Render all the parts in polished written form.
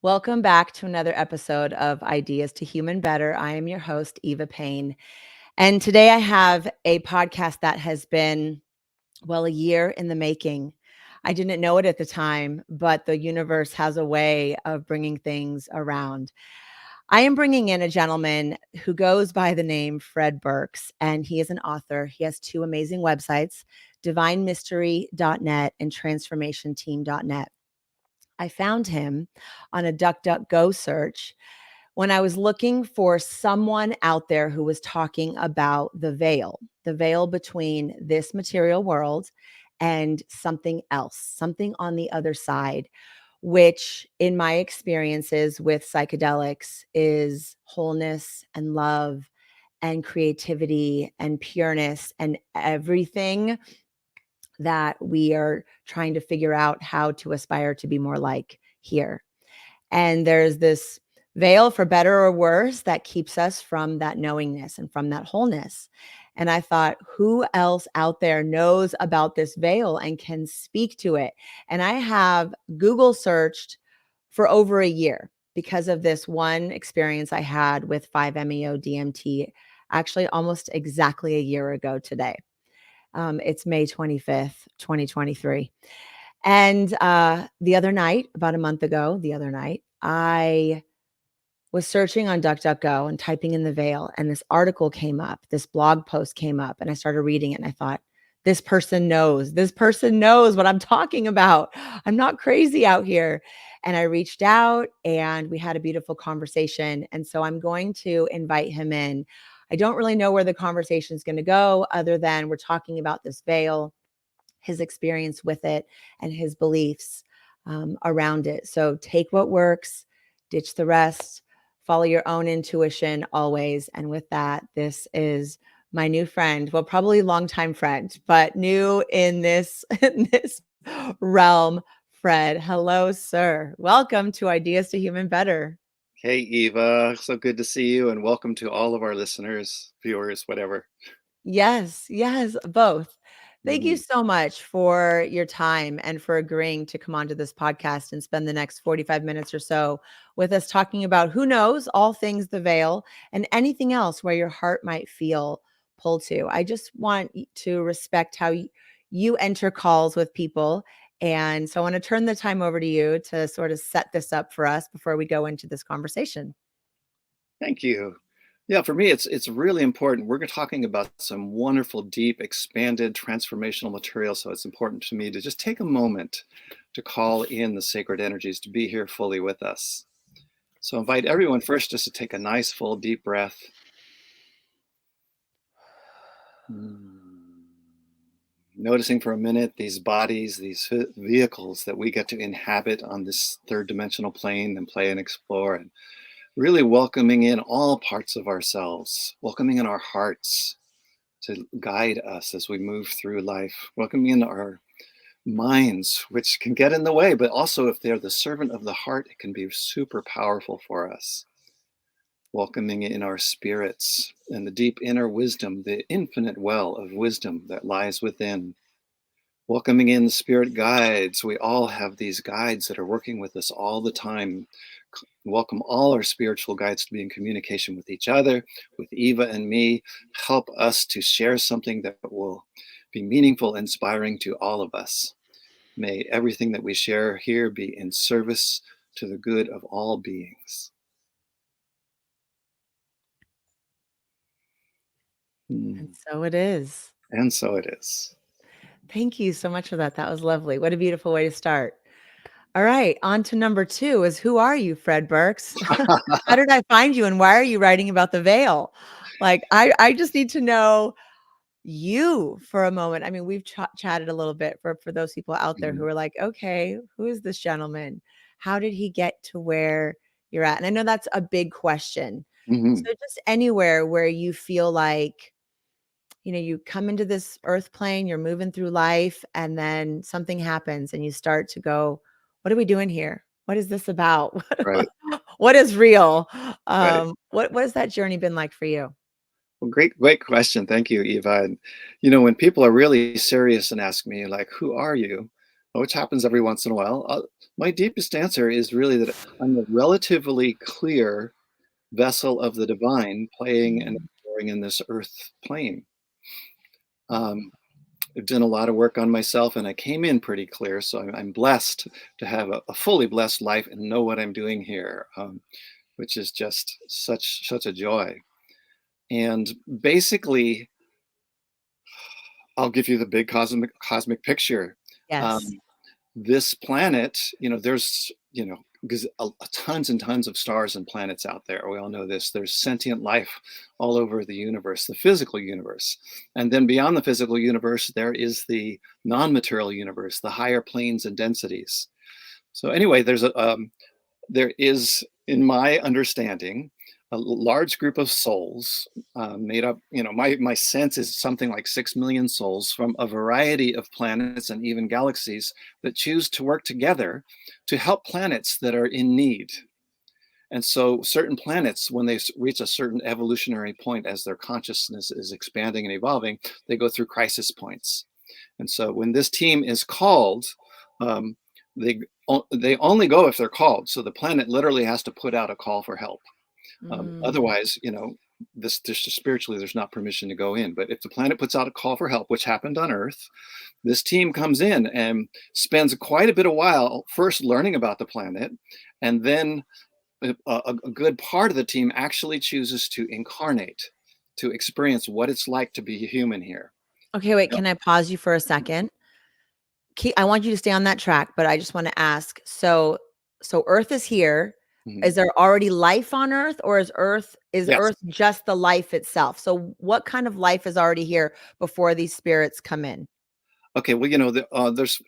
Welcome back to another episode of Ideas to Human Better. I am your host, Eva Payne. And today I have a podcast that has been, a year in the making. I didn't know it at the time, but the universe has a way of bringing things around. I am bringing in a gentleman who goes by the name Fred Burks, and he is an author. He has two amazing websites, divinemystery.net and transformationteam.net. I found him on a DuckDuckGo search when I was looking for someone out there who was talking about the veil between this material world and something else, something on the other side, which in my experiences with psychedelics is wholeness and love and creativity and pureness and everything that we are trying to figure out how to aspire to be more like here. And there's this veil, for better or worse, that keeps us from that knowingness and from that wholeness. And I thought, who else out there knows about this veil and can speak to it? And I have Google searched for over a year because of this one experience I had with 5-MeO DMT, actually almost exactly a year ago today. It's May 25th, 2023. And the other night, about a month ago, I was searching on DuckDuckGo and typing in the veil, and this article came up, this blog post came up, and I started reading it, and I thought, this person knows what I'm talking about. I'm not crazy out here. And I reached out and we had a beautiful conversation. And so I'm going to invite him in. I don't really know where the conversation is going to go other than we're talking about this veil, his experience with it, and his beliefs around it. So take what works, ditch the rest, follow your own intuition always. And with that, this is my new friend, well, probably longtime friend, but new in this realm, Fred. Hello, sir. Welcome to Ideas to Human Better. Hey, Eva. So good to see you, and welcome to all of our listeners, viewers, whatever. Yes, both. Thank you Mhm. so much for your time and for agreeing to come onto this podcast and spend the next 45 minutes or so with us talking about who knows all things the veil and anything else where your heart might feel pulled to. I just want to respect how you enter calls with people. And so I want to turn the time over to you to sort of set this up for us before we go into this conversation. Thank you. Yeah, for me, it's really important. We're talking about some wonderful, deep, expanded, transformational material. So it's important to me to just take a moment to call in the sacred energies to be here fully with us. So invite everyone first just to take a nice, full, deep breath. Noticing for a minute these bodies, these vehicles that we get to inhabit on this third dimensional plane and play and explore, and really welcoming in all parts of ourselves, welcoming in our hearts to guide us as we move through life, welcoming in our minds, which can get in the way, but also if they're the servant of the heart, it can be super powerful for us. Welcoming in our spirits and the deep inner wisdom, the infinite well of wisdom that lies within. Welcoming in the spirit guides. We all have these guides that are working with us all the time. Welcome all our spiritual guides to be in communication with each other, with Eva and me. Help us to share something that will be meaningful, inspiring to all of us. May everything that we share here be in service to the good of all beings. And so it is. And so it is. Thank you so much for that. That was lovely. What a beautiful way to start. All right, on to number 2 is who are you, Fred Burks? How did I find you and why are you writing about the veil? Like, I just need to know you for a moment. I mean, we've chatted a little bit for those people out there who are like, okay, who is this gentleman? How did he get to where you're at? And I know that's a big question. Mm-hmm. So just anywhere where you feel like, you come into this earth plane, you're moving through life, and then something happens and you start to go, what are we doing here? What is this about? Right, What is real? right. What has that journey been like for you? Well, great question. Thank you, Eva. And, when people are really serious and ask me, like, who are you? which happens every once in a while. My deepest answer is really that I'm a relatively clear vessel of the divine playing and Mm. exploring in this earth plane. Um, I've done a lot of work on myself and I came in pretty clear. So I'm blessed to have a fully blessed life and know what I'm doing here, which is just such a joy. And basically, I'll give you the big cosmic picture. Yes. Um, this planet, there's, tons and tons of stars and planets out there. We all know this. There's sentient life all over the universe, the physical universe. And then beyond the physical universe, there is the non-material universe, the higher planes and densities. So anyway, there is, in my understanding, a large group of souls made up, my sense is something like 6 million souls from a variety of planets and even galaxies that choose to work together to help planets that are in need. And so certain planets, when they reach a certain evolutionary point as their consciousness is expanding and evolving, they go through crisis points. And so when this team is called, um, they they only go if they're called. So the planet literally has to put out a call for help. Mm. Otherwise, this spiritually, there's not permission to go in. But if the planet puts out a call for help, which happened on Earth, this team comes in and spends quite a bit of while first learning about the planet, and then a good part of the team actually chooses to incarnate, to experience what it's like to be a human here. Okay, wait, can I pause you for a second? I want you to stay on that track, but I just want to ask. So Earth is here. Mhm. Is there already life on Earth, or is Yes. Earth just the life itself? So what kind of life is already here before these spirits come in? Okay. Well, there's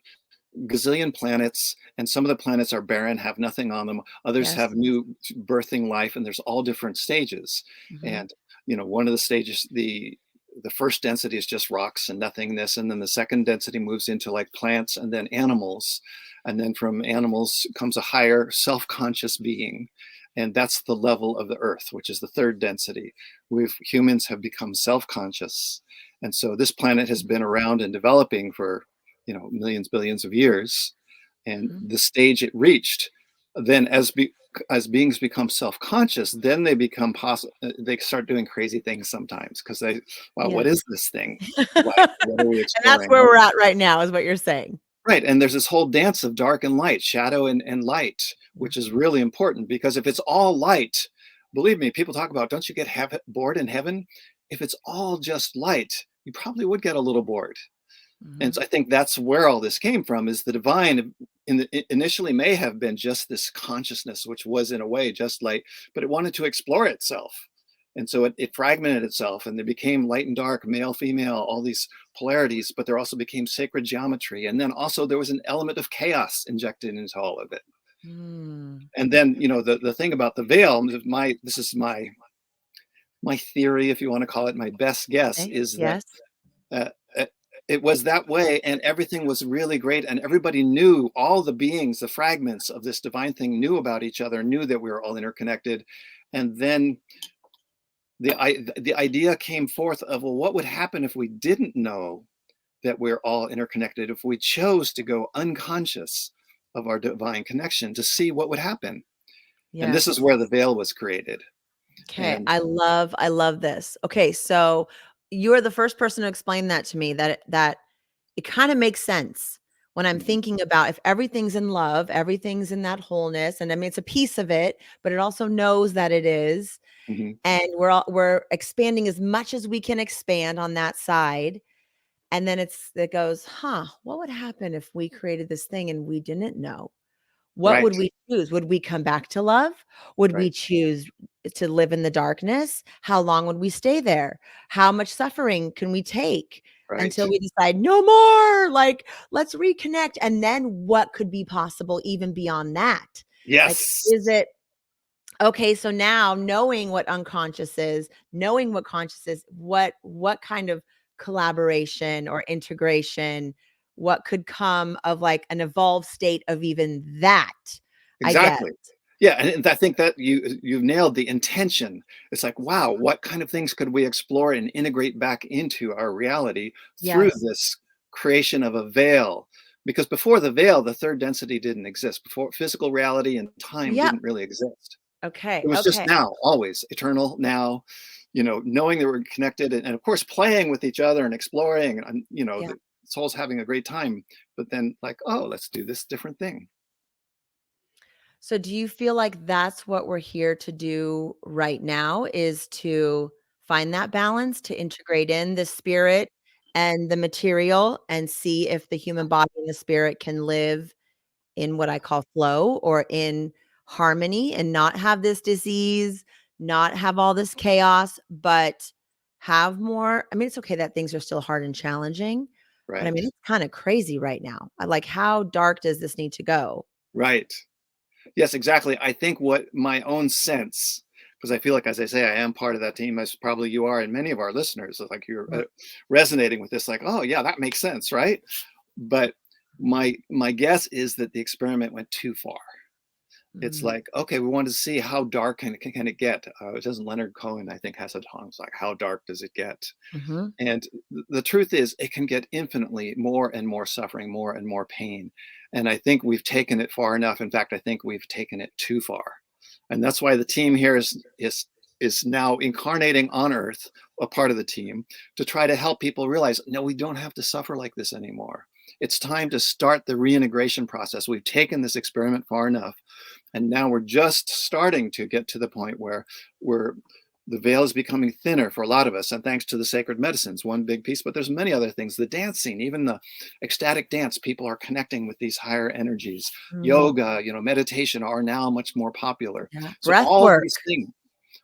gazillion planets, and some of the planets are barren, have nothing on them. Others Yes. have new birthing life, and there's all different stages. Mhm. And one of the stages, the first density is just rocks and nothingness, and then the second density moves into like plants and then animals, and then from animals comes a higher self-conscious being, and that's the level of the earth, which is the third density. Humans have become self-conscious, and so this planet has been around and developing for millions, billions of years. And Mhm. the stage it reached, then as beings become self-conscious, then they start doing crazy things sometimes because wow, what is Yes. this thing? What are we And that's exploring? where we're at right now is what you're saying. Right. And there's this whole dance of dark and light, shadow and light, which is Mhm. really important because if it's all light, believe me, people talk about, don't you get bored in heaven? If it's all just light, you probably would get a little bored. And Mhm. so I think that's where all this came from, is the divine initially may have been just this consciousness, which was in a way just light, but it wanted to explore itself. And so it fragmented itself and there became light and dark, male, female, all these polarities, but there also became sacred geometry. And then also there was an element of chaos injected into all of it. Mm. And then, the thing about the veil, this is my theory, if you want to call it, my best guess Okay. is that Yes. uh, uh, it was that way and everything was really great and everybody knew, all the beings, the fragments of this divine thing knew about each other, knew that we were all interconnected. And then the idea came forth of, well, what would happen if we didn't know that we're all interconnected, if we chose to go unconscious of our divine connection to see what would happen. And this is Yes. where the veil was created. Okay, And I love this. Okay, so you're the first person to explain that to me, that it kind of makes sense when I'm mhm, thinking about if everything's in love, everything's in that wholeness, and I mean it's a piece of it, but it also knows that it is, mhm, and we're expanding as much as we can expand on that side, and then it goes, huh, what would happen if we created this thing and we didn't know? What right, would we choose? Would we come back to love? Would we right, choose to live in the darkness? How long would we stay there? How much suffering can we take right. until we decide no more? Like, let's reconnect. And then what could be possible even beyond that? Like, Yes, is it okay? So now knowing what unconscious is, knowing what conscious is, what kind of collaboration or integration, what could come of like an evolved state of even that, I guess. exactly. Yeah, and I think that you've nailed the intention. It's like, wow, what kind of things could we explore and integrate back into our reality through Yes. this creation of a veil? because before the veil, the third density didn't exist. Before, physical reality and time Yep. didn't really exist. Okay. It was just Okay. now, always eternal now, knowing that we're connected, and of course playing with each other and exploring, and Yeah. the soul's having a great time, but then like, oh, let's do this different thing. So do you feel like that's what we're here to do right now, is to find that balance, to integrate in the spirit and the material and see if the human body and the spirit can live in what I call flow, or in harmony, and not have this disease, not have all this chaos, but have more. I mean, it's okay that things are still hard and challenging, but I Right. mean, it's kind of crazy right now. Like, how dark does this need to go? Right. Yes, exactly. I think what my own sense, because I feel like, as I say, I am part of that team, as probably you are, and many of our listeners, like you're Mm, resonating with this, like, oh yeah, that makes sense, right? But my guess is that the experiment went too far. It's mm, like, okay, we wanted to see how dark can it get. Doesn't Leonard Cohen, I think, has a song, it's like, how dark does it get? mhm. And the truth is, it can get infinitely more and more suffering, more and more pain. And I think we've taken it far enough. In fact, I think we've taken it too far. And that's why the team here is now incarnating on Earth, a part of the team, to try to help people realize, no, we don't have to suffer like this anymore. It's time to start the reintegration process. We've taken this experiment far enough, and now we're just starting to get to the point where we're the veil is becoming thinner for a lot of us, and thanks to the sacred medicines, one big piece, but there's many other things. The dancing, even the ecstatic dance, people are connecting with these higher energies. Mm, Yoga, meditation are now mumuch more popular. yeah. So Breath all work. these things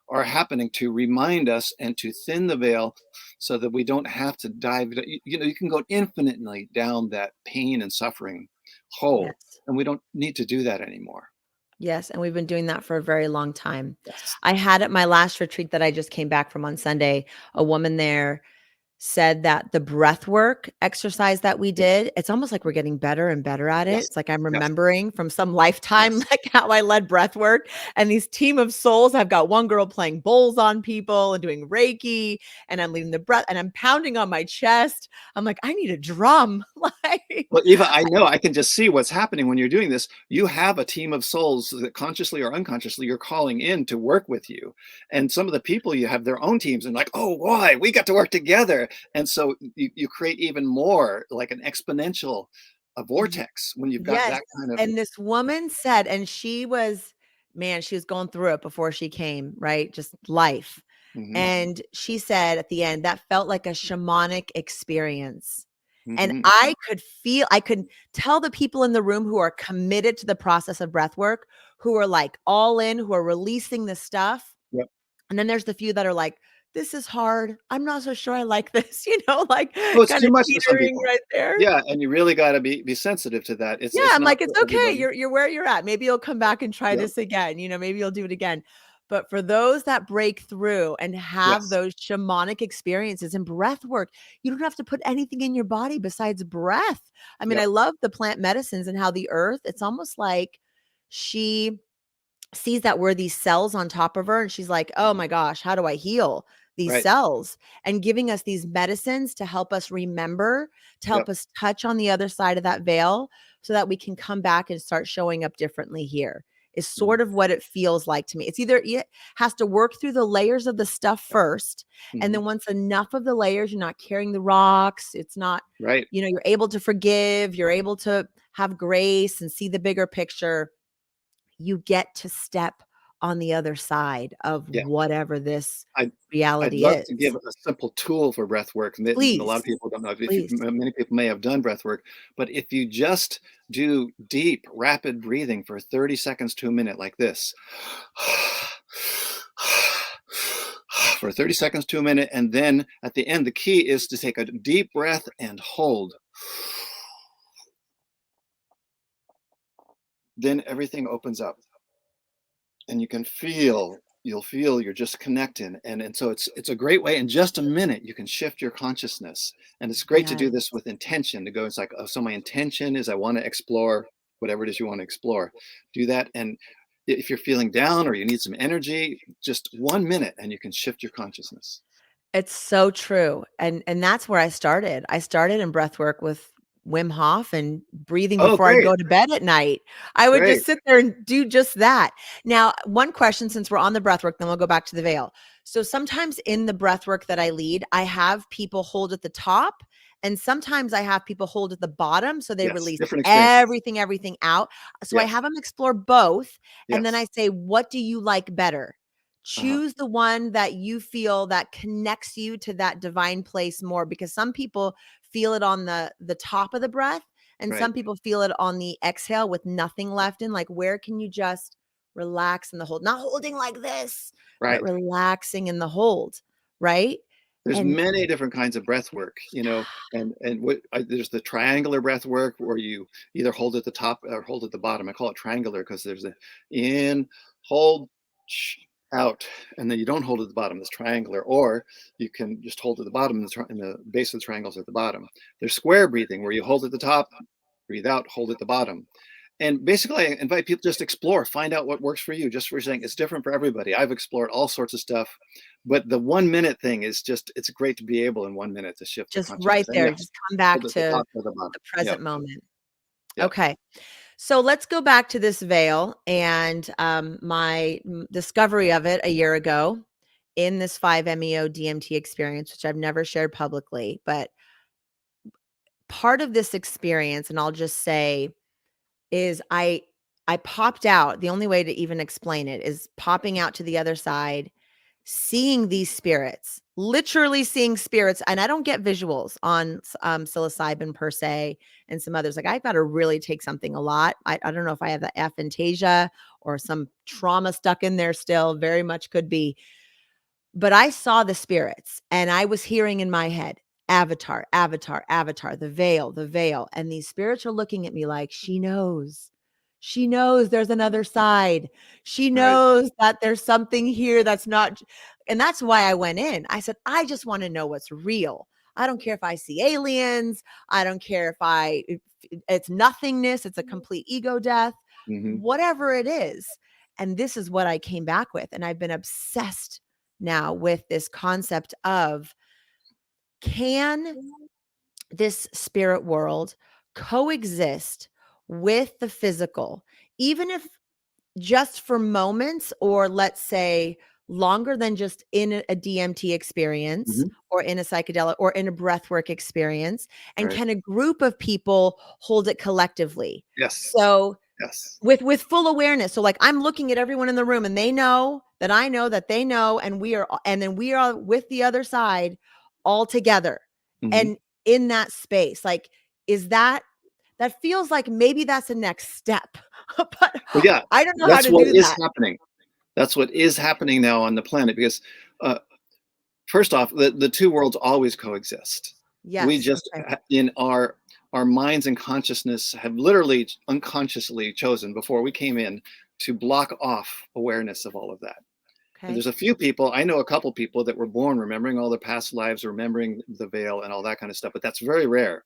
are happening to remind us and to thin the veil, so that we don't have to dive. You can go infinitely down that pain and suffering hole, Yes. and we don't need to do that anymore. Yes, and we've been doing that for a very long time. Yes. I had at my last retreat that I just came back from on Sunday, a woman there said that the breath work exercise that we Yes. did, it's almost like we're getting better and better at it. Yes. It's like I'm Yes. remembering from some lifetime, Yes. like how I led breath work, and these team of souls. I've got one girl playing bowls on people and doing Reiki, and I'm leading the breath, and I'm pounding on my chest. I'm like, I need a drum. Like, Well, Eva, I know I can just see what's happening when you're doing this. You have a team of souls that consciously or unconsciously you're calling in to work with you. And some of the people you have their own teams and like, oh, why? We got to work together. And so you create even more like an exponential a Ye vortex when you've got yes, that kind of. and this woman said, and she was, man, she was going through it before she came, right? Just life. Hmm. And she said at the end, that felt like a shamanic experience. And Hmm. I could tell the people in the room who are committed to the process of breath work, who are like all in, who are releasing the stuff. Yep. And then there's the few that are like, this is hard. I'm not so sure I like this, like Oh, it's kind too of much for some teetering people. right there. Yeah, and you really got to be sensitive to that. Yeah, It's I'm not like, "It's for okay. everybody. You're where you're at. Maybe you'll come back and try Yep. this again, maybe you'll do it again." But for those that break through and have Yes. those shamanic experiences and breath work, you don't have to put anything in your body besides breath. I mean, I Yep. love the plant medicines and how the earth, it's almost like she sees that we're these cells on top of her, and she's like, "Oh Mhm. my gosh, how do I heal these Right. cells?" And giving us these medicines to help us remember, to help Yep. us touch on the other side of that veil so that we can come back and start showing up differently here, is Mhm. sort of what it feels like to me. It's either it has to work through the layers of the stuff Yep. first, and Mhm. then once enough of the layers, you're not carrying the rocks, it's not, Right. you're able to forgive, you're able to have grace and see the bigger picture, you get to step on the other side of Yeah. whatever this I I'd reality love is. to give a simple tool for breath work, and a lot Please, of people don't know. If please. many people may have done breath work, but if you just do deep, rapid breathing for 30 seconds to a minute, like this, for 30 seconds to a minute, and then at the end, the key is to take a deep breath and hold. Then everything opens up. And you can feel you'll feel you're just connecting, and so it's a great way. In just a minute you can shift your consciousness, and it's great to Yes. do this with intention, to go, it's like, oh, so my intention is I want to explore whatever it is you want to explore. Do that, and if you're feeling down or you need some energy, just 1 minute and you can shift your consciousness. It's so true, and that's where I started. I started in breath work with Wim Hof and breathing Oh, before I'd great. go to bed at night. I would Great. just sit there and do just that. Now, one question, since we're on the breath work, then we'll go back to the veil. So sometimes in the breath work that I lead, I have people hold at the top, and sometimes I have people hold at the bottom. So they Yes. release Different experiences. everything out. So I Yes. have them explore both. And then I Yes. say, what do you like better? Uh-huh. Choose the one that you feel that connects you to that divine place more, because some people feel it on the top of the breath, and Right. some people feel it on the exhale with nothing left in. Like, where can you just relax in the hold, not holding like this, but Right. relaxing in the hold, right? There's And many different kinds of breath work, and there's the triangular breath work where you either hold at the top or hold at the bottom. I call it triangular because there's a in, hold, out, and then you don't hold at the bottom. It's triangular, or you can just hold at the bottom, and the base of the triangles at the bottom. There's square breathing where you hold at the top, breathe out, hold at the bottom. And basically, I invite people just explore, find out what works for you. Just for saying, it's different for everybody. I've explored all sorts of stuff, but the 1 minute thing is it's great to be able in 1 minute to shift the just right consciousness. And there, yeah, just come back hold at the to top or the bottom. the Yeah, present moment. yeah. Okay. So let's go back to this veil and my discovery of it a year ago in this 5-MeO DMT experience, which I've never shared publicly. But part of this experience, and I'll just say, is I popped out. The only way to even explain it is popping out to the other side, seeing these spirits, literally seeing spirits. And I don't get visuals on psilocybin per se, and some others. Like, I've got to really take something a lot. I don't know if I have the aphantasia or some trauma stuck in there still, very much could be. But I saw the spirits, and I was hearing in my head, avatar, avatar, avatar, the veil, the veil. And these spirits are looking at me like, she knows. She knows there's another side. She Right. knows that there's something here that's not. And that's why I went in. I said, I just want to know what's real. I don't care if I see aliens. I don't care if it's nothingness. It's a complete ego death, Hmm. whatever it is. And this is what I came back with. And I've been obsessed now with this concept of, can this spirit world coexist with the physical, even if just for moments, or let's say longer than just in a DMT experience Hmm. or in a psychedelic or in a breathwork experience? And Right. can a group of people hold it collectively? Yes. So Yes. with full awareness. So like, I'm looking at everyone in the room, and they know that I know that they know, and then we are with the other side all together. Hmm. And in that space, like, is that feels like maybe that's the next step. But Well, yeah, I don't know how that's to what do is that. happening. That's what is happening now on the planet because uh, first off, the two worlds always coexist. We Yes. just Okay. in our minds and consciousness have literally unconsciously chosen before we came in to block off awareness of all of that. And Okay. there's a few people, I know a couple people that were born remembering all their past lives, remembering the veil and all that kind of stuff, but that's very rare.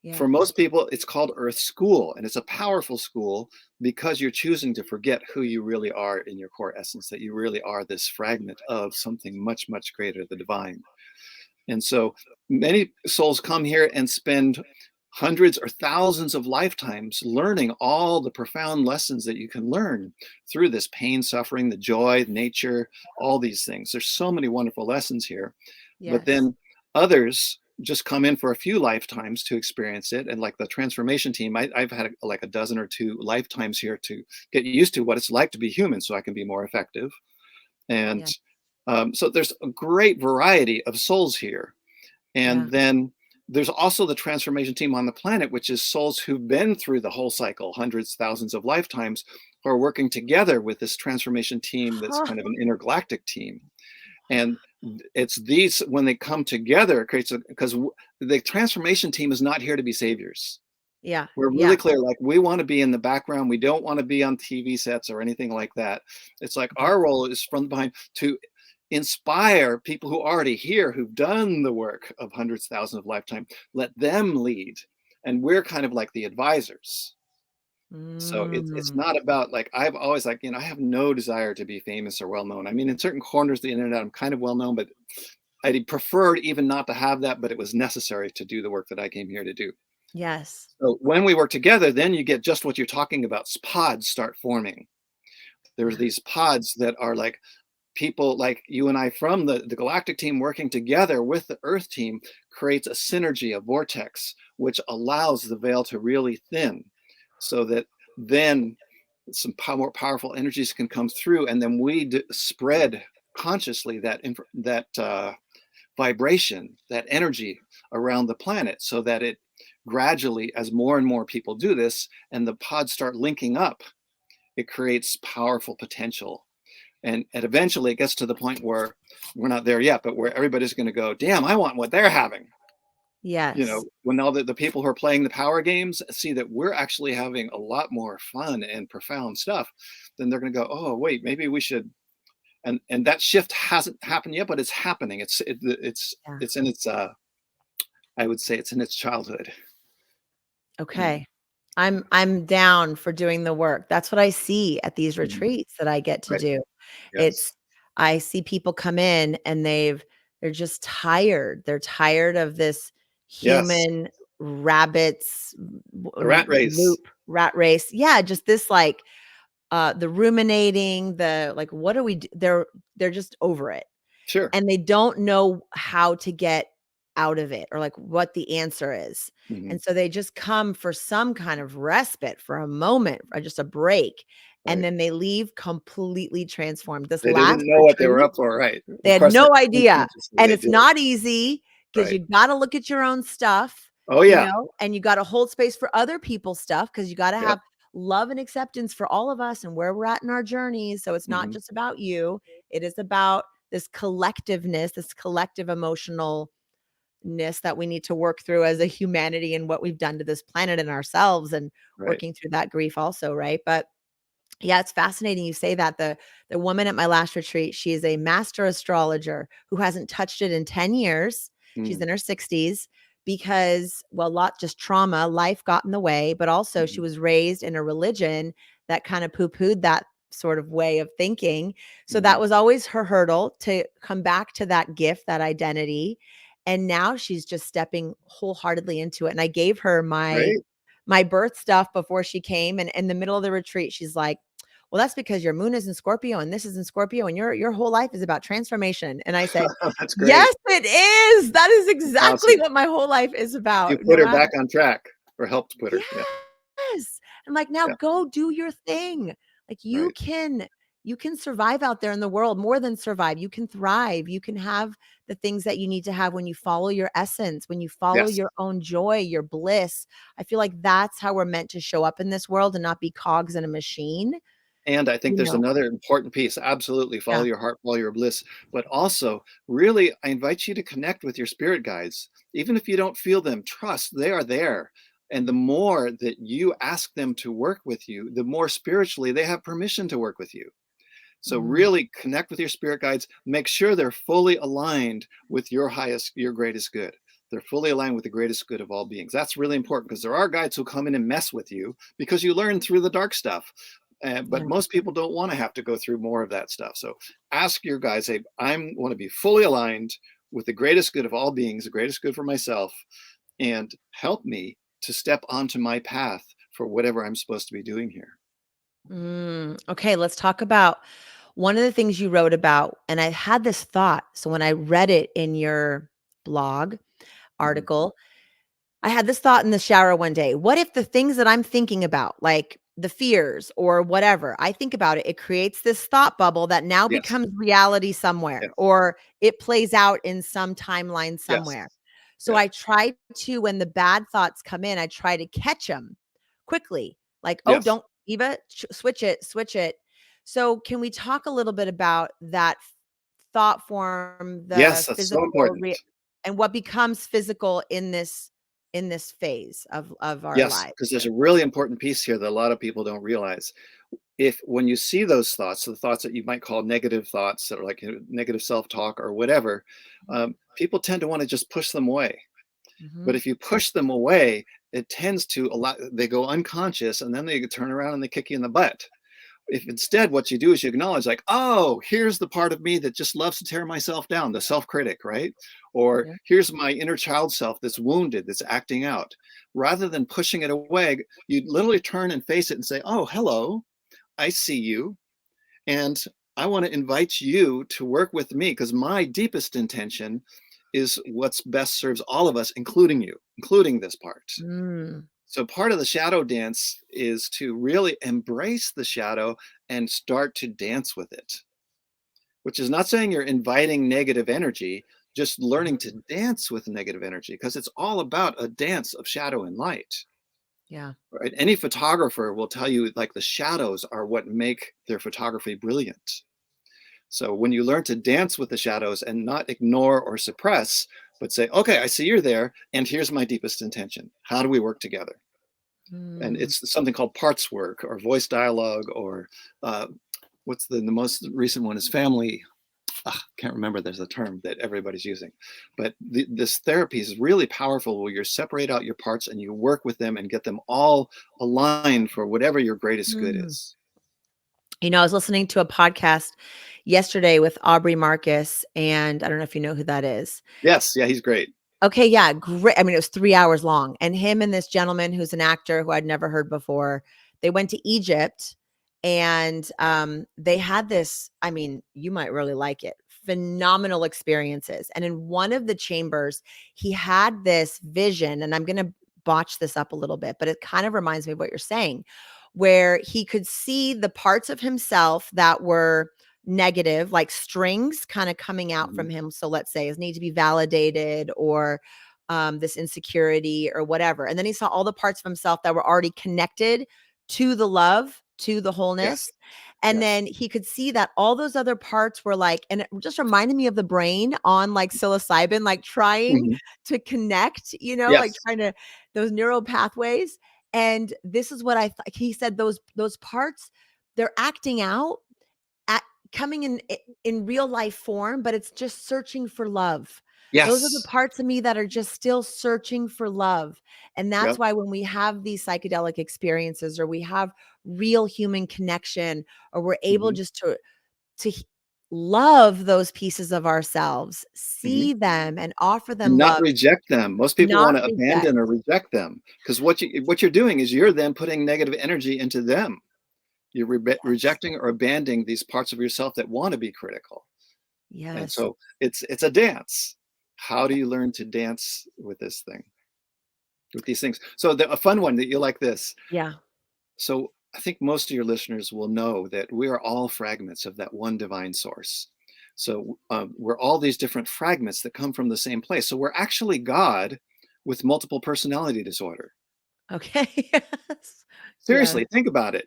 Yeah. For most people, it's called Earth School, and it's a powerful school because you're choosing to forget who you really are in your core essence, that you really are this fragment of something much, much greater, the divine. And so many souls come here and spend hundreds or thousands of lifetimes learning all the profound lessons that you can learn through this pain, suffering, the joy, nature, all these things. There's so many wonderful lessons here. But Yes. then others just come in for a few lifetimes to experience it. And like the transformation team, I've had like a dozen or two lifetimes here to get used to what it's like to be human so I can be more effective. And Yeah. so there's a great variety of souls here. Yeah. And then there's also the transformation team on the planet, which is souls who've been through the whole cycle, hundreds, thousands of lifetimes, who are working together with this transformation team that's kind of an intergalactic team. And it's these, when they come together, it creates because the transformation team is not here to be saviors. Yeah. We're really Yeah. clear, like we want to be in the background. We don't want to be on TV sets or anything like that. It's like Yeah. our role is from behind to inspire people who are already here, who've done the work of hundreds, thousands of lifetime. Let them lead, and we're kind of like the advisors. So it's Mm. not about like I've always like I have no desire to be famous or well known. I mean, in certain corners of the internet, I'm kind of well known, but I preferred even not to have that. But it was necessary to do the work that I came here to do. Yes. So when we work together, then you get just what you're talking about. Pods start forming. There's Yeah. these pods that are like people like you and I from the galactic team working together with the Earth team creates a synergy, a vortex, which allows the veil to really thin so that then some more powerful energies can come through. And then we spread consciously that vibration, that energy around the planet so that it gradually, as more and more people do this and the pods start linking up, it creates powerful potential. And eventually it gets to the point where we're not there yet, but where everybody's going to go, damn, I want what they're having. You know, Yes. when all the people who are playing the power games see that we're actually having a lot more fun and profound stuff, then they're going to go, oh, wait, maybe we should. And that shift hasn't happened yet, but it's happening. Yeah. It's in its I would say it's in its childhood. You know, Okay. I'm down for doing the work. That's what I see at these Mhm. retreats that I get to Right. do. Yes. It's I see people come in and they're just tired. They're tired of this Yes. human rabbits The rat race. loop, rat race. Yeah, just this like the ruminating, the like what do we do? They're just over it. Sure. And they don't know how to get out of it or like what the answer is. Hmm. And so they just come for some kind of respite for a moment or just a break. And Right. then they leave completely transformed. This They last didn't know what they were retreat, up for, right? they Of had course, they no idea. unconsciously And they it's did. not easy because Right. you got to look at your own stuff, Oh yeah. and you got to hold space for other people's stuff because you got to Yep. have love and acceptance for all of us and where we're at in our journeys. So it's not Hmm. just about you, it is about this collectiveness, this collective emotionalness that we need to work through as a humanity and what we've done to this planet and ourselves and Right. working through that grief also, right? But yeah, it's fascinating you say that. The woman at my last retreat, she is a master astrologer who hasn't touched it in 10 years. She's Mm. in her 60s because, well, a lot just trauma, life got in the way, but also she Mhm. was raised in a religion that kind of poo-pooed that sort of way of thinking. So that Mhm. was always her hurdle to come back to that gift, that identity. And now she's just stepping wholeheartedly into it. And I gave her Great. my birth stuff before she came, and in the middle of the retreat she's like, well, that's because your moon is in Scorpio and this is in Scorpio and your whole life is about transformation. And I said, That's great. yes, it is. That is That's exactly awesome. what my whole life is You about. put No her matter. back on track or helped put her. Yeah. Yes. I'm like, now Yeah. go do your thing. Like Right. you can survive out there in the world, more than survive. You can thrive. You can have the things that you need to have when you follow your essence, when you follow Yes. your own joy, your bliss. I feel like that's how we're meant to show up in this world and not be cogs in a machine, And I think you there's know. another important piece. Absolutely follow Yeah. your heart, follow your bliss. But also, really, I invite you to connect with your spirit guides. Even if you don't feel them, trust they are there. And the more that you ask them to work with you, the more spiritually they have permission to work with you. So Mm, really connect with your spirit guides. Make sure they're fully aligned with your highest, your greatest good. They're fully aligned with the greatest good of all beings. That's really important because there are guides who come in and mess with you because you learn through the dark stuff. But yeah. most people don't want to have to go through more of that stuff. So ask your guides, say, I want to be fully aligned with the greatest good of all beings, the greatest good for myself, and help me to step onto my path for whatever I'm supposed to be doing here. Okay, let's talk about one of the things you wrote about. And I had this thought. So when I read it in your blog Mhm. article, I had this thought in the shower one day. What if the things that I'm thinking about, like the fears or whatever, I think about it, it creates this thought bubble that now Yes, becomes reality somewhere, yes, or it plays out in some timeline yes, somewhere. So yeah, I try to, when the bad thoughts come in, I try to catch them quickly. Like, oh, yes. don't, Eva, switch it, switch it. So can we talk a little bit about that thought form, the Yes, that's so physical important. and what becomes physical in this phase of our Yes, lives because there's here? a really important piece here that a lot of people don't realize. If when you see those thoughts, the thoughts that you might call negative thoughts that are like negative self-talk or whatever, people tend to want to just push them away. But Mhm. if you push them away, it tends to a lot, they go unconscious and then they turn around and they kick you in the butt. If instead what you do is you acknowledge, like, oh, here's the part of me that just loves to tear myself down, the self-critic, right? Or Yeah. here's my inner child self that's wounded, that's acting out. Rather than pushing it away, you literally turn and face it and say, oh, hello, I see you. And I want to invite you to work with me, because my deepest intention is what's best serves all of us, including you, including this part. Mm. So part of the shadow dance is to really embrace the shadow and start to dance with it, which is not saying you're inviting negative energy, just learning to dance with negative energy, because it's all about a dance of shadow and light. Yeah. Right? Any photographer will tell you, like, the shadows are what make their photography brilliant. So when you learn to dance with the shadows and not ignore or suppress, but say, okay, I see you're there, and here's my deepest intention. How do we work together? And Mm. it's something called parts work or voice dialogue, or uh, what's the most recent one is family. Can't remember. There's a term that everybody's using, but this therapy is really powerful, where you separate out your parts and you work with them and get them all aligned for whatever your greatest good Mm. is. I was listening to a podcast yesterday with Aubrey Marcus, and I don't know if you know who that is. Yes, yeah, he's great. Okay, yeah, great. I mean, it was 3 hours long, and him and this gentleman who's an actor who I'd never heard before, they went to Egypt, and, they had this, I mean, you might really like it, phenomenal experiences, and in one of the chambers, he had this vision, and I'm gonna botch this up a little bit, but it kind of reminds me of what you're saying, where he could see the parts of himself that were negative, like strings kind of coming out Mhm. from him. So let's say his need to be validated, or this insecurity or whatever. And then he saw all the parts of himself that were already connected to the love, to the Yes, wholeness. And yes. then he could see that all those other parts were like, and it just reminded me of the brain on like psilocybin, like trying Mhm. to connect, like Yes. trying to, those neural pathways. And this is what I thought. He said those parts, they're acting out at coming in real life form, but it's just searching for love. Those are the Yes. parts of me that are just still searching for love. And that's Yep. why when we have these psychedelic experiences, or we have real human connection, or we're able Mhm. just to love those pieces of ourselves, Mhm. see them and offer And them not love, reject them. Most people not wanna reject. abandon or reject them, because what you're doing is you're then putting negative energy into them. You're Yes. rejecting or abandoning these parts of yourself that wanna be critical. And Yes. so it's a dance. How do you learn to dance with this thing, with these things? So a fun one that you like this. Yeah. So I think most of your listeners will know that we are all fragments of that one divine source. So we're all these different fragments that come from the same place. So we're actually God with multiple personality disorder. Okay. Yes. Yes. Seriously, think about it.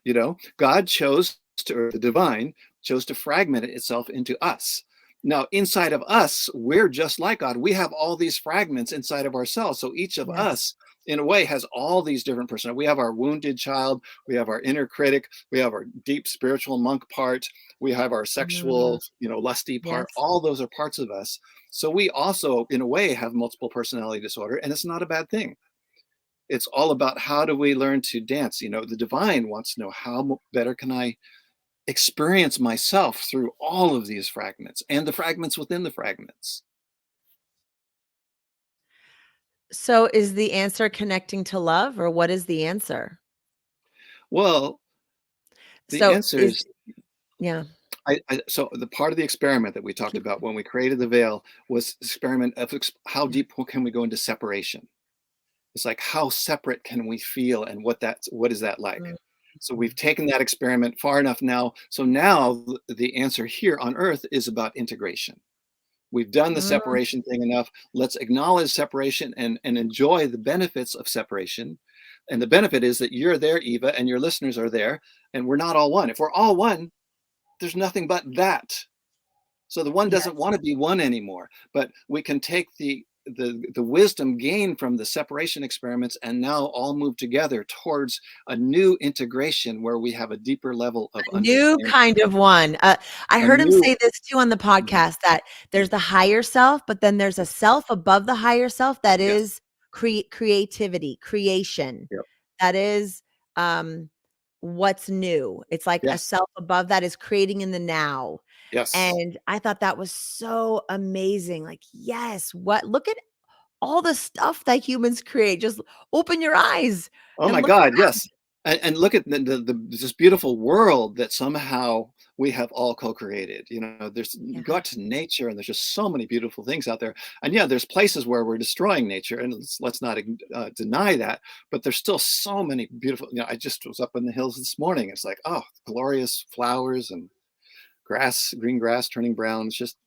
God chose to, or the divine chose to fragment itself into us. Now, inside of us, we're just like God. We have all these fragments inside of ourselves. So each of Yes. us, in a way, has all these different personalities. We have our wounded child, we have our inner critic, we have our deep spiritual monk part, we have our Mm, sexual, lusty part. yes. All those are parts of us. So we also, in a way, have multiple personality disorder, and it's not a bad thing. It's all about, how do we learn to dance? The divine wants to know, how better can I experience myself through all of these fragments and the fragments within the fragments. So is the answer connecting to love, or what is the answer? Well, the So answer is is, yeah. so the part of the experiment that we talked Keep about when we created the veil was experiment of how yeah. deep can we go into separation. It's like, how separate can we feel, and what is that like? Mm, So mm, we've taken that experiment far enough now. So now the answer here on earth is about integration. We've done the mm, separation thing enough. Let's acknowledge separation and enjoy the benefits of separation. And the benefit is that you're there, Eva, and your listeners are there, and we're not all one. If we're all one, there's nothing but that. So the one doesn't yes. want to be one anymore. But we can take the wisdom gained from the separation experiments and now all move together towards a new integration where we have a deeper level of A new understanding. kind of one. I A heard him new, say this too on the mhm, podcast, that there's the higher self, but then there's a self above the higher self that yes, is creativity, creation. yep, That is, um what's new. It's like a Yes. self above that is creating in the now. Yes. And I thought that was so amazing. Like, yes, what look at all the stuff that humans create. Just open your eyes Oh and my look God, around. yes. And look at this beautiful world that somehow we have all co-created. You know, there's Yeah. go out to nature and there's just so many beautiful things out there. And yeah, there's places where we're destroying nature, and let's not deny that. But there's still so many beautiful. You know, I just was up in the hills this morning. It's like, oh, glorious flowers and grass, green grass turning brown. It's just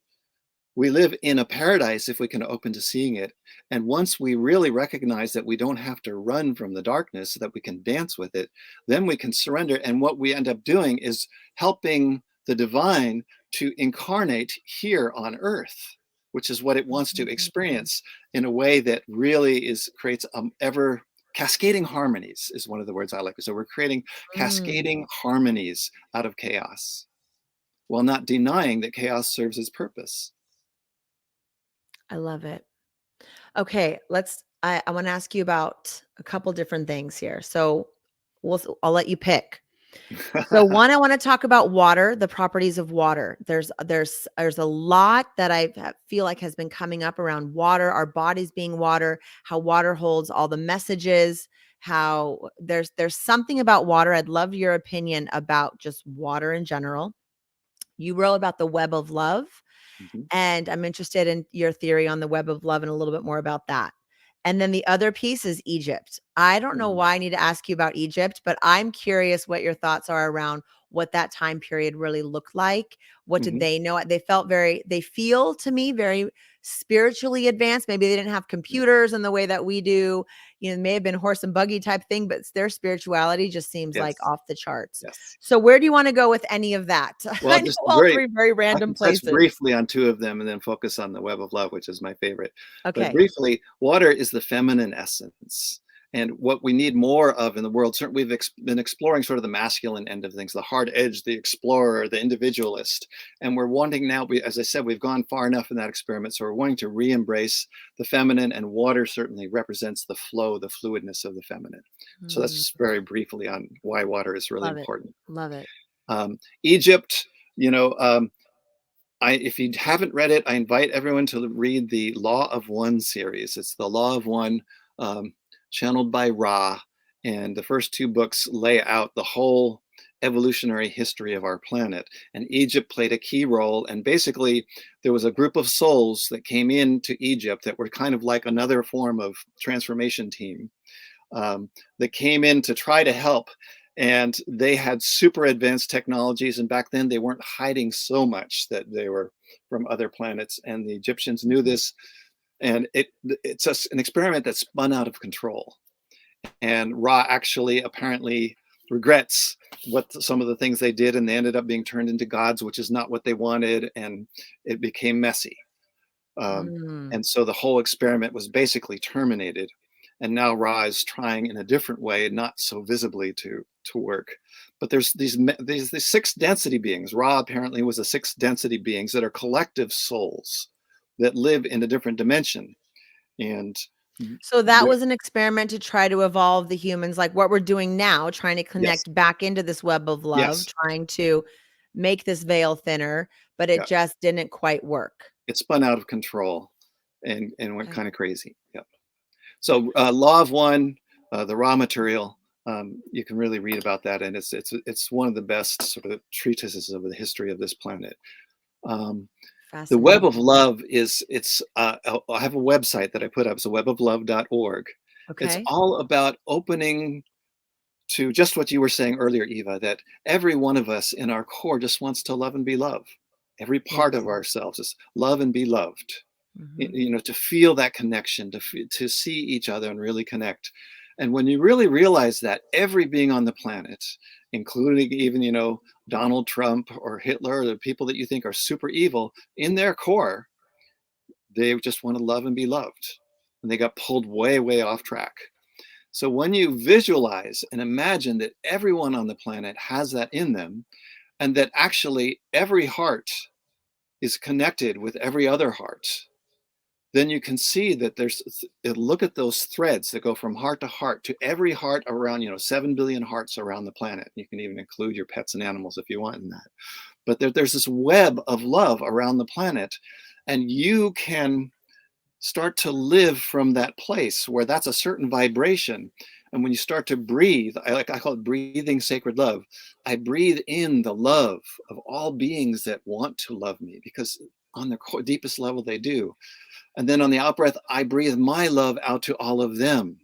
we live in a paradise if we can open to seeing it. And once we really recognize that we don't have to run from the darkness, that we can dance with it, then we can surrender. And what we end up doing is helping the divine to incarnate here on earth, which is what it wants to Mhm. experience in a way that really creates ever cascading harmonies is one of the words I like. So we're creating Mm, cascading harmonies out of chaos while not denying that chaos serves its purpose. I love it. Okay, I want to ask you about a couple different things here. So I'll let you pick. So one, I want to talk about water, the properties of water. There's a lot that feel like has been coming up around water, our bodies being water, how water holds all the messages, how there's something about water. I'd love your opinion about just water in general. You wrote about the web of love, Mhm. and I'm interested in your theory on the web of love and a little bit more about that. And then the other piece is Egypt. I don't know Mhm. why I need to ask you about Egypt, but I'm curious what your thoughts are around what that time period really looked like. What did Mhm. they know? They feel to me very spiritually advanced. Maybe they didn't have Yeah. computers in the way that we do. You know, it may have been horse and buggy type thing, but their spirituality just seems like Yes. off the charts. Yes. So where do you want to go with any of that? Well, I know just all very three very I random can touch places. briefly on two of them and then focus on the web of love, which is my favorite. But Okay. briefly, water is the feminine essence. And what we need more of in the world, certainly been exploring sort of the masculine end of things, the hard edge, the explorer, the individualist. And we're wanting now, as I said, we've gone far enough in that experiment. So we're wanting to re-embrace the feminine, and water certainly represents the flow, the fluidness of the feminine. So that's Mm, just very briefly on why water is really love it. important. Love it. Egypt, you know, if you haven't read it, I invite everyone to read the Law of One series. It's the Law of One, um, channeled by Ra, and the first two books lay out the whole evolutionary history of our planet. And Egypt played a key role. And basically, there was a group of souls that came into Egypt that were kind of like another form of transformation team, that came in to try to help. And they had super advanced technologies. And back then, they weren't hiding so much that they were from other planets. And the Egyptians knew Mhm. this. And it's an experiment that spun out of control. And Ra actually apparently regrets some of the things they did. And they ended up being turned into gods, which is not what they wanted. And it became messy. Um, Mm. and so the whole experiment was basically terminated. And now Ra is trying in a different way, not so visibly to work. But there's these six density beings. Ra apparently was a six density beings that are collective souls that live in a different dimension. And So that was an experiment to try to evolve the humans, like what we're doing now, trying to yes, connect back into this web of love, yes, trying to make this veil thinner, but it yeah. just didn't quite work. It spun out of control and went Okay. kind of crazy. Yeah. So Law of One, the raw material, you can really read about that, and it's one of the best sort of treatises of the history of this planet. Um, the Web Fascinating. of Love I have a website that I put up. It's weboflove.org. It's Okay. all about opening to just what you were saying earlier, Eva, that every one of us in our core just wants to love and be loved. Every part Yes. of ourselves is love and be loved. Mhm. You know, to feel that connection, to see each other and really connect. And when you really realize that every being on the planet, including even, you know, Donald Trump or Hitler, or the people that you think are super evil, in their core, they just want to love and be loved. And they got pulled way, way off track. So when you visualize and imagine that everyone on the planet has that in them, and that actually every heart is connected with every other heart, then you can see that look at those threads that go from heart to heart to every heart around, 7 billion hearts around the planet. You can even include your pets and animals if you want in that. But there's this web of love around the planet, and you can start to live from that place where that's a certain vibration. And when you start to breathe, I call it breathing sacred love. I breathe in the love of all beings that want to love me, because on the deepest level they do. And then on the out breath, I breathe my love out to all of them.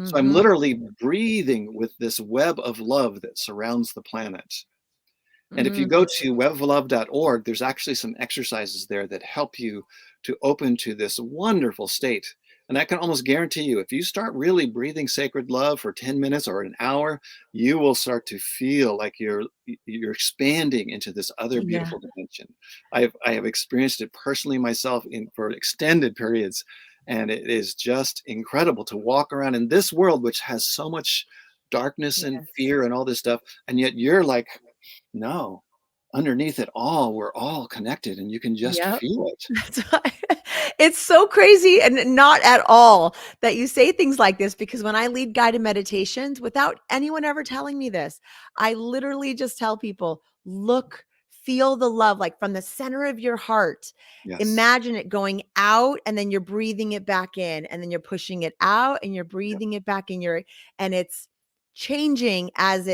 So I'm Mm-hmm. literally breathing with this web of love that surrounds the planet. And if you go to weboflove.org, there's actually some exercises there that help you to open to this wonderful state. And I can almost guarantee you, if you start really breathing sacred love for 10 minutes or an hour, you will start to feel like you're expanding into this other Yeah. beautiful dimension. I have experienced it personally myself for extended periods. And it is just incredible to walk around in this world, which has so much darkness and Yes. fear and all this stuff. And yet you're like, no, underneath it all, we're all connected, and you can just Yep. feel it. That's why it's so crazy and not at all that you say things like this, because when I lead guided meditations, without anyone ever telling me this, I literally just tell people, look, feel the love like from the center of your heart. Yes. Imagine it going out and then you're breathing it back in, and then you're pushing it out and you're Yep. breathing it back in and it's changing as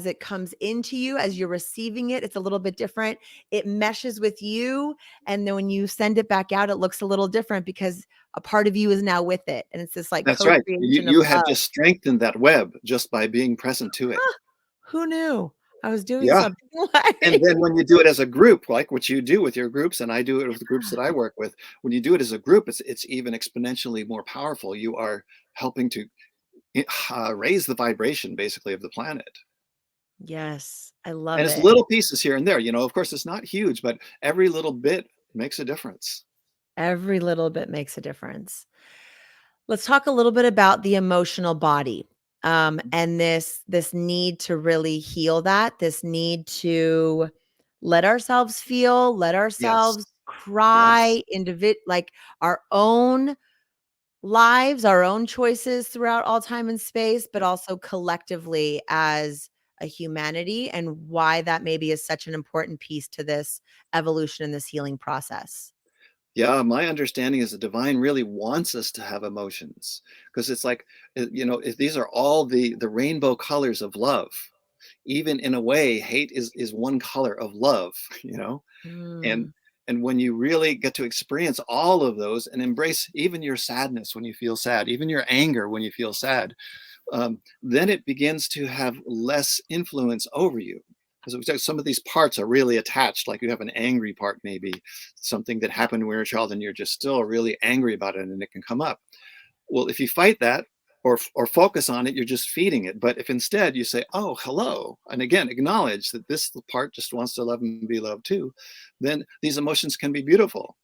it comes into you, as you're receiving it. It's a little bit different. It meshes with you, and then when you send it back out, it looks a little different because a part of you is now with it. And it's this like That's right. co-creation of You have love. just strengthened that web just by being present to it. Huh, who knew I was doing Yeah. something And like then when you do it as a group, like what you do with your groups, and I do it with the groups that I work with, when you do it as a group, it's even exponentially more powerful. You are helping to raise the vibration, basically, of the planet. yes, I And love it's it. little pieces here and there. Of course, it's not huge, but every little bit makes a difference. Every little bit makes a difference. Let's talk a little bit about the emotional body, Mhm. and this need to really heal that, this need to let ourselves feel, let Yes. ourselves Yes. cry, like our own lives, our own choices throughout all time and space, but Yep. also collectively as a humanity, and why that maybe is such an important piece to this evolution and this healing process. Yeah, my understanding is the divine really wants us to have emotions, because it's like, if these are all the rainbow colors of love. Even in a way, hate is one color of love, and Mm, and when you really get to experience all of those and embrace even your sadness when you feel sad, even your anger when you feel sad, then it begins to have less influence over you. Because some of these parts are really attached, like you have an angry part, maybe something that happened when you were a child and you're just still really angry about it and it can come up. Well, if you fight that or focus on it, you're just feeding it. But if instead you say, "Oh, hello," and again acknowledge that this part just wants to love and be loved too, then these emotions can be beautiful.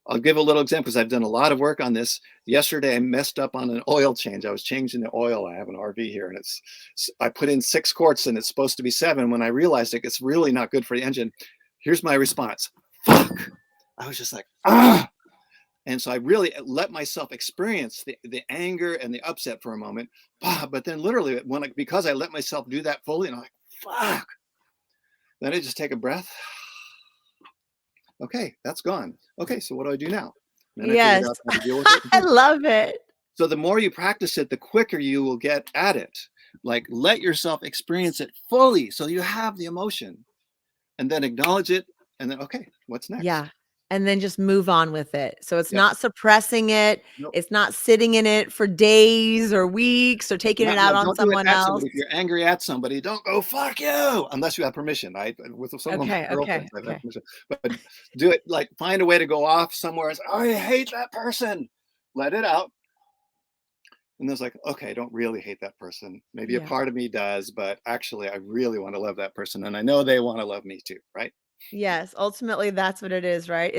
I'll give a little example because I've done a lot of work on this. Yesterday, I messed up on an oil change. I was changing the oil. I have an RV here, and I put in 6 quarts, and it's supposed to be 7. When I realized it's really not good for the engine. Here's my response: "Fuck!" I was just like, "Ah!" And so I really let myself experience the anger and the upset for a moment. But then literally because I let myself do that fully, and I'm like, fuck. Then I just take a breath. Okay, that's gone. Okay, so what do I do now? And then I figured yes. out how to deal with it. I love it. So the more you practice it, the quicker you will get at it. Like let yourself experience it fully so you have the emotion, and then acknowledge it. And then, okay, what's Yeah, next? and then just move on with it. So it's Yep. not suppressing it, Nope. it's not sitting in it for days or weeks or taking Now, it out on don't do it someone at else. somebody. If you're angry at somebody, don't go "fuck you" unless you have permission. With some of my Okay, okay, girlfriends, I've had okay. permission, but do it like find a way to go off somewhere and say, "I hate that person." Let it out, and then it's like, okay, I don't really hate that person. Maybe a Yeah. part of me does, but actually, I really want to love that person, and I know they want to love me too, right? Yes, ultimately, that's what it is, right?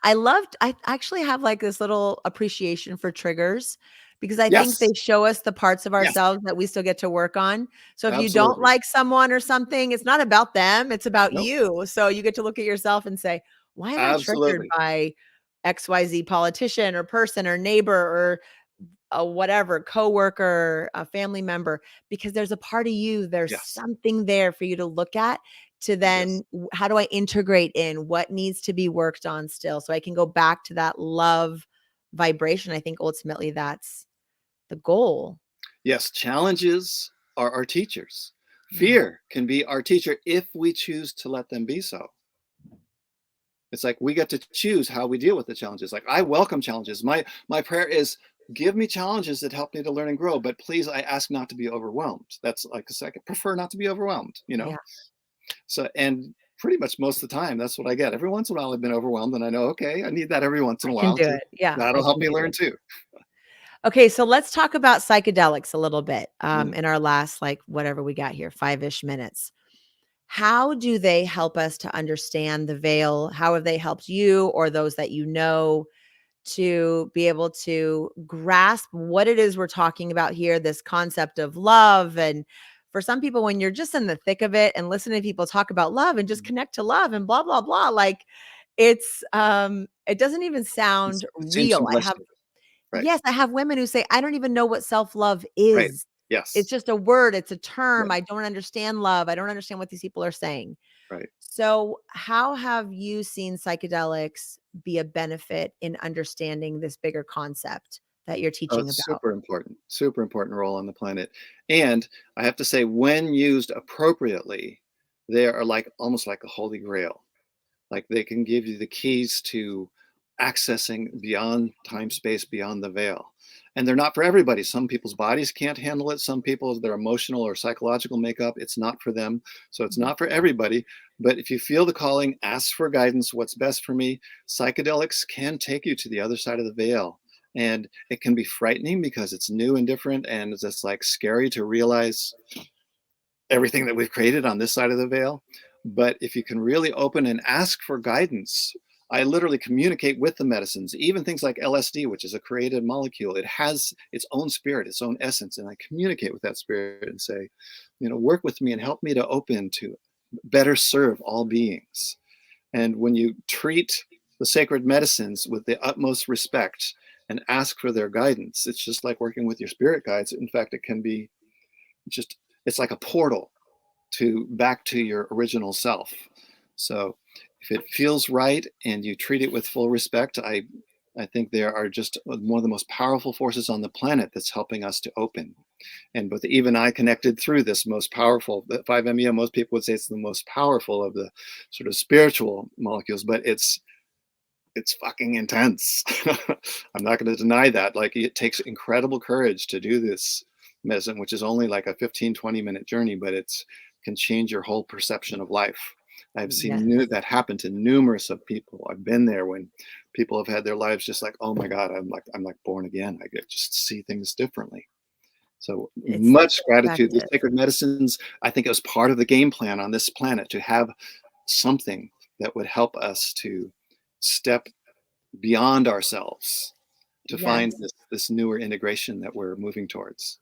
I actually have, like, this little appreciation for triggers, because I think Yes, they show us the parts of yes, ourselves that we still get to work on. So if you don't absolutely. like someone or something, it's not about them, it's about Nope, you. So you get to look at yourself and say, "Why am I triggered absolutely. by XYZ politician or person or neighbor or a whatever coworker, a family member, because there's a part of you, there's Yes. something there for you to look at to Yes. then how do I integrate in what needs to be worked on still so I can go back to that love vibration. I think ultimately that's the goal. Yes. Challenges are our teachers. Yeah. Fear can be our teacher if we choose to let them be so. It's like we get to choose how we deal with the challenges. Like I welcome challenges. My prayer is give me challenges that help me to learn and grow, but please I ask not to be overwhelmed. That's like a second. Prefer not to be overwhelmed, you know? Yeah. So and pretty much most of the time that's what I get. Every once in a while I've been overwhelmed and I know, okay, I need that every once in I a can while do to it. Yeah, I that'll help can me do learn it. too. Okay, so let's talk about psychedelics a little bit Mm. in our last, like, whatever we got here, 5-ish minutes. How do they help us to understand the veil? How have they helped you or those that you know to be able to grasp what it is we're talking about here, this concept of love? And for some people, when you're just in the thick of it and listening to people talk about love and just Mhm. connect to love and blah, blah, blah, like it doesn't even sound It seems real. I have simplistic. Right. Yes, I have women who say, "I don't even know what self-love Right. is. It's Yes. just a word, it's a term. Right. I don't understand love. I don't understand what these people are saying." Right. So, how have you seen psychedelics be a benefit in understanding this bigger concept that you're Oh, teaching it's about? super important role on the planet. And I have to say, when used appropriately, they are like almost like a holy grail. Like they can give you the keys to accessing beyond time, space, beyond the veil. And they're not for everybody. Some people's bodies can't handle it. Some people, their emotional or psychological makeup, it's not for them. So it's Mhm. not for everybody. But if you feel the calling, ask for guidance. What's best for me? Psychedelics can take you to the other side of the veil. And it can be frightening because it's new and different. And it's just like scary to realize everything that we've created on this side of the veil. But if you can really open and ask for guidance, I literally communicate with the medicines, even things like LSD, which is a created molecule. It has its own spirit, its own essence. And I communicate with that spirit and say, work with me and help me to open to better serve all beings. And when you treat the sacred medicines with the utmost respect and ask for their guidance, it's just like working with your spirit guides. In fact, it can be just, it's like a portal to back to your original self. So if it feels right and you treat it with full respect, I think there are just one of the most powerful forces on the planet that's helping us to open. And both Eve and I connected through this most powerful, the 5-MeO, most people would say it's the most powerful of the sort of spiritual molecules, but it's fucking intense. I'm not going to deny that. Like it takes incredible courage to do this medicine, which is only like a 15-20 minute journey, but it's can change your whole perception of life. I've seen Yes. that happen to numerous of people. I've been there when people have had their lives just like, oh my God, I'm like born again. I get just see things differently. So It's the much gratitude. The perspective. sacred medicines, I think it was part of the game plan on this planet to have something that would help us to step beyond ourselves to find Yes. this newer integration that we're moving towards.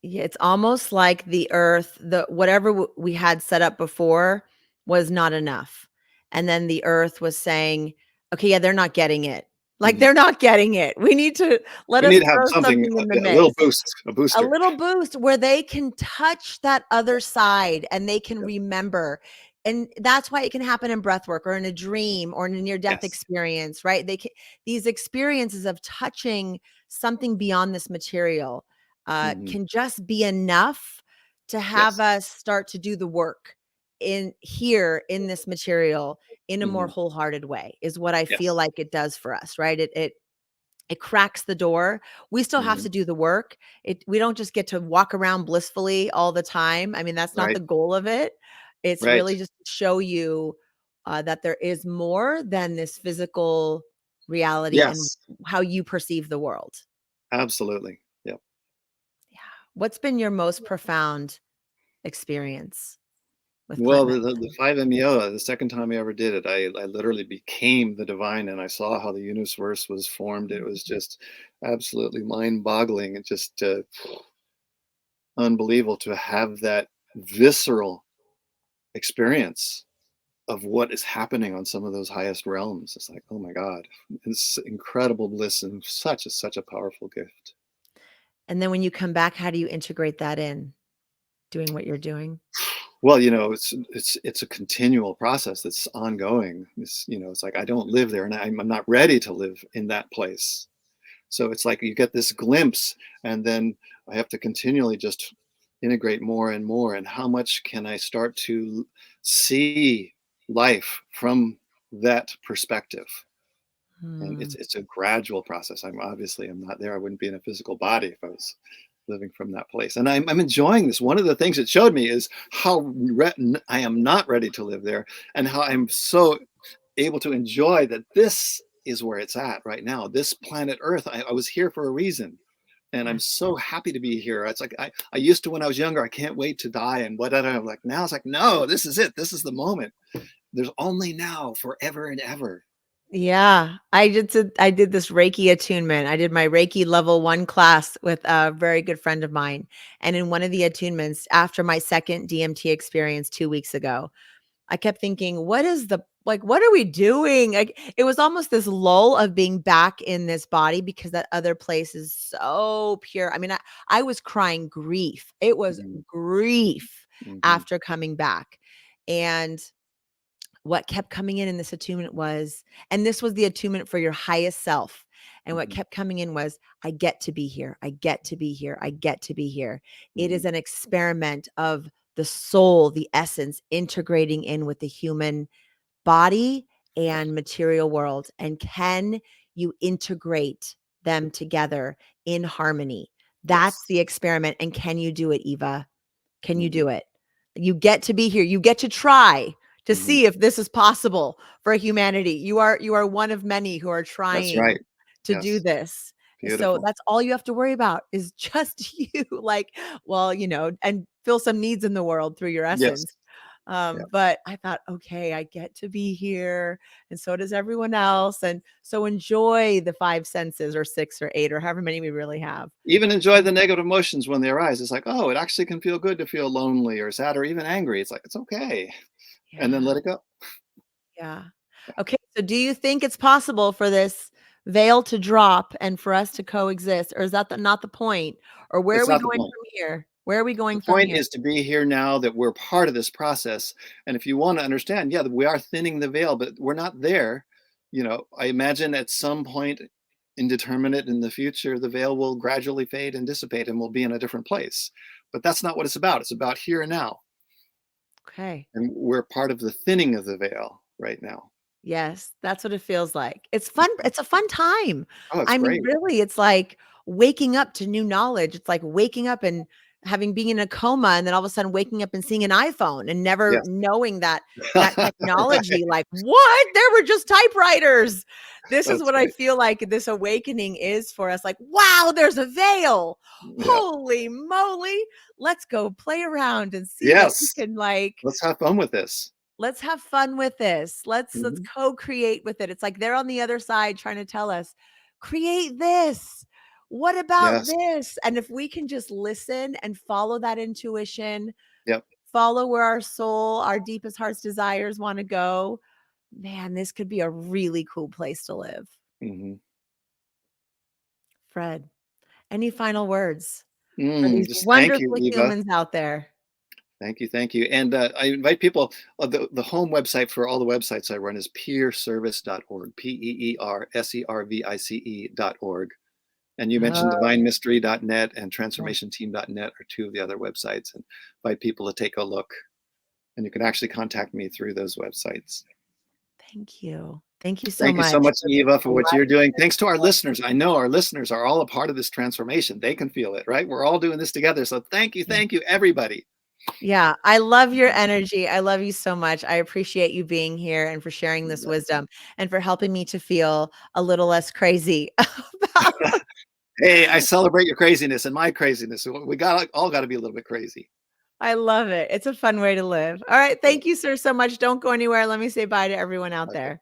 Yeah, it's almost like the earth, the whatever we had set up before was not enough. And then the earth was saying, okay, yeah, they're not getting it. Like Mhm. they're not getting it. We need to let We us need to have throw something, something in the yeah, a little mix. boost, a A booster. little boost where they can touch that other side and they can Yep. remember. And that's why it can happen in breath work or in a dream or in a near death Yes. experience, right? They can, these experiences of touching something beyond this material Mhm. can just be enough to have Yes. us start to do the work in here in this material in a more Mhm. wholehearted way is what I feel Yes. like it does for us, right? It cracks the door. We still have Mhm. to do the work. We don't just get to walk around blissfully all the time. I mean, that's not Right. the goal of it. It's Right. really just to show you that there is more than this physical reality and Yes. how you perceive the world. Absolutely. Yep. Yeah. What's been your most profound experience with Well, plant the medicine? 5-MeO, the second time I ever did it, I literally became the divine and I saw how the universe was formed. It was just absolutely mind-boggling and just unbelievable to have that visceral experience. of what is happening on some of those highest realms. It's like, oh my God, it's incredible bliss and such a powerful gift. And then when you come back, how do you integrate that in doing what you're doing? Well, it's a continual process that's ongoing. It's like I don't live there, and I'm not ready to live in that place. So it's like you get this glimpse, and then I have to continually just integrate more and more. And how much can I start to see life from that perspective? And Hmm. it's a gradual process. I'm not there. I wouldn't be in a physical body if I was living from that place. And I'm enjoying this. One of the things it showed me is how I am not ready to live there, and how I'm so able to enjoy that this is where it's at right now. This planet Earth, I was here for a reason. And I'm Yeah. so happy to be here. It's like I used to when I was younger, I can't wait to die. And what I'm like now, it's like, no, this is it. This is the moment. There's only now, forever and ever. Yeah, I did this Reiki attunement. I did my Reiki level 1 class with a very good friend of mine, and in one of the attunements, after my second DMT experience 2 weeks ago, I kept thinking, "What is the like, what are we doing?" Like, it was almost this lull of being back in this body because that other place is so pure. I mean, I was crying grief. It was Mm-hmm. grief Mm-hmm. after coming back, and what kept coming in this attunement was, and this was the attunement for your highest self. And what Mm-hmm. kept coming in was, I get to be here. I get to be here. I get to be here. It Mm-hmm. is an experiment of the soul, the essence integrating in with the human body Right. and material world. And can you integrate them together in harmony? That's Yes. the experiment. And can you do it, Eva? Can you Mm-hmm. do it? You get to be here. You get to try to Mm-hmm. see if this is possible for humanity. You are one of many who are That's trying right. to do Yes. this. So Beautiful. that's all you have to worry about is just you. Like, well, and fill some needs in the world through your Yes. essence. Yeah. But I thought, okay, I get to be here, and so does everyone else. And so enjoy the five senses, or six, or eight, or however many we really have. Even enjoy the negative emotions when they arise. It's like, oh, it actually can feel good to feel lonely or sad or even angry. It's like, it's okay. And then Yeah. let it go. Yeah. Yeah. Okay, so do you think it's possible for this veil to drop and for us to coexist, or is that not the point? Or where are It's we not the going point. from here? Where are we The going from point here? is to be here now, that we're part of this process. And if you want to understand, yeah, we are thinning the veil, but we're not there. I imagine at some point indeterminate in the future, the veil will gradually fade and dissipate and we'll be in a different place. But that's not what it's about. It's about here and now. Okay. And we're part of the thinning of the veil right now. Yes, that's what it feels like. It's fun. It's a fun time. Oh, it's I mean, great. really, it's like waking up to new knowledge. It's like waking up and having been in a coma, and then all of a sudden waking up and seeing an iPhone and never Yes. knowing that technology, like, what? There were just typewriters. This is That's what I right. feel like this awakening is for us. Like, wow, there's a veil. Yeah. Holy moly. Let's go play around and see what we Yes. can like. Let's have fun with this. Let's have fun with this. Let's Mhm. co-create with it. It's like they're on the other side trying to tell us, create this. What about Yes. this? And if we can just listen and follow that intuition, Yep. follow where our soul, our deepest heart's desires want to go, man, this could be a really cool place to live. Mhm. Fred, any final words for these Just thank you, wonderful Eva. humans out there? Thank you, thank you. And I invite people. The home website for all the websites I run is peerservice.org. PeerService.org. And you mentioned Oh, divinemystery.net and yeah. transformationteam.net are two of the other websites. And invite people to take a look. And you can actually contact me through those websites. Thank you. Thank you so Thank you so much much, for Eva, for a what you're life. doing. Thanks to our listeners. I know our listeners are all a part of this transformation. They can feel it, right? We're all doing this together. So thank you, everybody. Yeah, I love your energy. I love you so much. I appreciate you being here and for sharing this Yeah. wisdom and for helping me to feel a little less crazy about. Hey, I celebrate your craziness and my craziness. We all got to be a little bit crazy. I love it. It's a fun way to live. All right. Yeah. Thank you, sir, so much. Don't go anywhere. Let me say bye to everyone out Okay. there.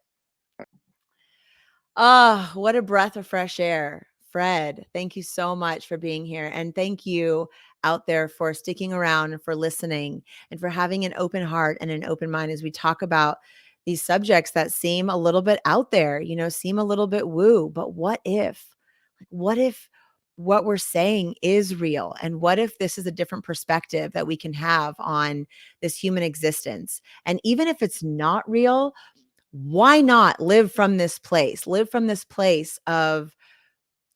Oh, what a breath of fresh air. Fred, thank you so much for being here. And thank you out there for sticking around and for listening and for having an open heart and an open mind as we talk about these subjects that seem a little bit out there, seem a little bit woo. But what if? What if what we're saying is real? And what if this is a different perspective that we can have on this human existence? And even if it's not real, why not live from this place? Live from this place of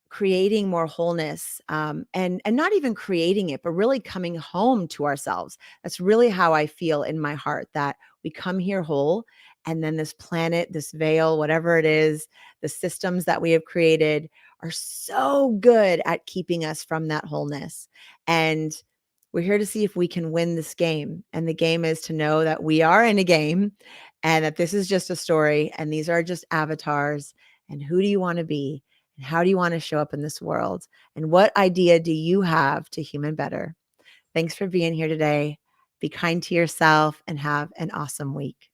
creating more wholeness, and not even creating it, but really coming home to ourselves. That's really how I feel in my heart, that we come here whole, and then this planet, this veil, whatever it is, the systems that we have created are so good at keeping us from that wholeness. And we're here to see if we can win this game. And the game is to know that we are in a game and that this is just a story and these are just avatars. And who do you want to be? And how do you want to show up in this world? And what idea do you have to human better? Thanks for being here today. Be kind to yourself and have an awesome week.